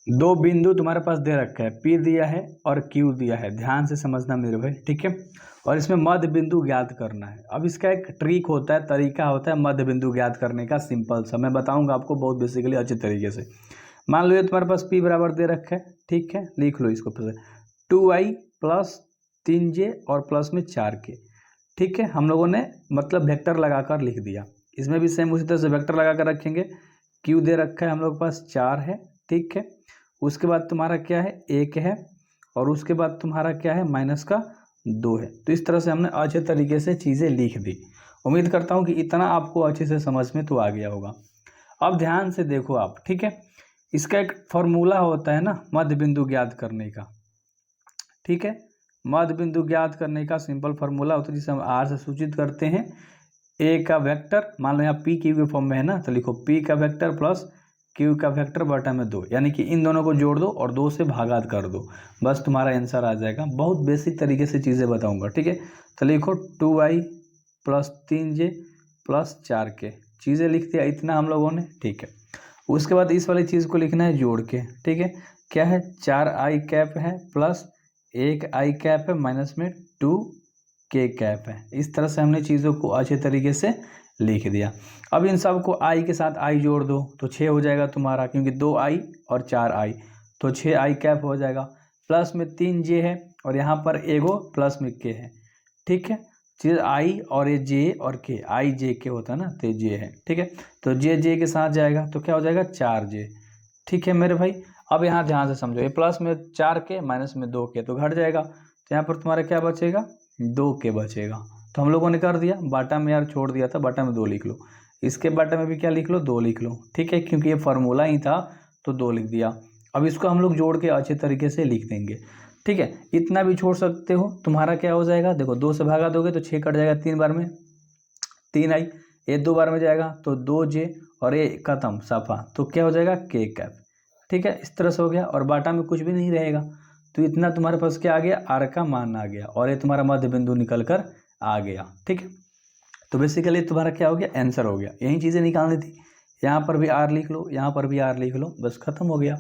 दो बिंदु तुम्हारे पास दे रखा है, P दिया है और Q दिया है, ध्यान से समझना मेरे भाई, ठीक है। और इसमें मध्य बिंदु ज्ञात करना है। अब इसका एक ट्रिक होता है, तरीका होता है मध्य बिंदु ज्ञात करने का, सिंपल सा मैं बताऊंगा आपको बहुत बेसिकली अच्छे तरीके से। मान लो ये तुम्हारे पास P बराबर दे रखा है, ठीक है, लिख लो इसको फिर 2i प्लस 3j और प्लस में 4k, ठीक है। हम लोगों ने मतलब वेक्टर लगाकर लिख दिया। इसमें भी सेम उसी तरह से वेक्टर लगा कर रखेंगे। Q दे रखा है हम लोग के पास 4 है, ठीक है। उसके बाद तुम्हारा क्या है 1 है, और उसके बाद तुम्हारा क्या है माइनस का 2 है। तो इस तरह से हमने अच्छे तरीके से चीज़ें लिख दी। उम्मीद करता हूँ कि इतना आपको अच्छे से समझ में तो आ गया होगा। अब ध्यान से देखो आप, ठीक है। इसका एक फॉर्मूला होता है ना मध्य बिंदु ज्ञात करने का, ठीक है। मध्य बिंदु ज्ञात करने का सिंपल फार्मूला होता है जिसे हम आर से सूचित करते हैं। ए का वेक्टर, मान लो यहाँ पी क्यू के फॉर्म में है ना, तो लिखो पी का वेक्टर प्लस क्यू का वेक्टर बटा में 2, यानी कि इन दोनों को जोड़ दो और 2 से भागात कर दो, बस तुम्हारा आंसर आ जाएगा। बहुत बेसिक तरीके से चीज़ें बताऊंगा, ठीक है। तो लिखो 2i plus 3j plus 4k, चीज़ें लिख दिया इतना हम लोगों ने, ठीक है। उसके बाद इस वाली चीज़ को लिखना है जोड़ के, ठीक है। क्या है 4i कैप है प्लस 1i कैप है माइनस में 2k कैप है। इस तरह से हमने चीज़ों को अच्छे तरीके से लिख दिया। अब इन सब को i के साथ i जोड़ दो तो 6 हो जाएगा तुम्हारा, क्योंकि 2i और 4i, तो 6i कैप हो जाएगा। प्लस में 3j है और यहाँ पर एगो प्लस में k है, ठीक है। चीज़ i और ये j और k, i j k होता है ना, तो j है, ठीक है। तो j के साथ जाएगा तो क्या हो जाएगा 4j, ठीक है मेरे भाई। अब यहाँ ध्यान से समझो, ये प्लस में 4k माइनस में 2k तो घट जाएगा, तो यहाँ पर तुम्हारा क्या बचेगा 2k बचेगा। तो हम लोगों ने कर दिया, बाटा में यार छोड़ दिया था, बाटा में 2 लिख लो, इसके बाटा में भी क्या लिख लो 2 लिख लो, ठीक है, क्योंकि ये फार्मूला ही था तो 2 लिख दिया। अब इसको हम लोग जोड़ के अच्छे तरीके से लिख देंगे, ठीक है। इतना भी छोड़ सकते हो, तुम्हारा क्या हो जाएगा देखो, 2 से भागा दोगे तो 6 कट जाएगा 3 बार में, 3i, ये 2 बार में जाएगा तो 2j और ये खत्म साफा, तो क्या हो जाएगा k कैप, ठीक है। इस तरह से हो गया और बाटा में कुछ भी नहीं रहेगा, तो इतना तुम्हारे पास क्या आ गया आर का मान आ गया और ये तुम्हारा मध्य बिंदु निकल कर आ गया, ठीक है। तो बेसिकली तुम्हारा क्या हो गया आंसर हो गया। यही चीज़ें निकालनी थी, यहाँ पर भी आर लिख लो, यहाँ पर भी आर लिख लो, बस खत्म हो गया।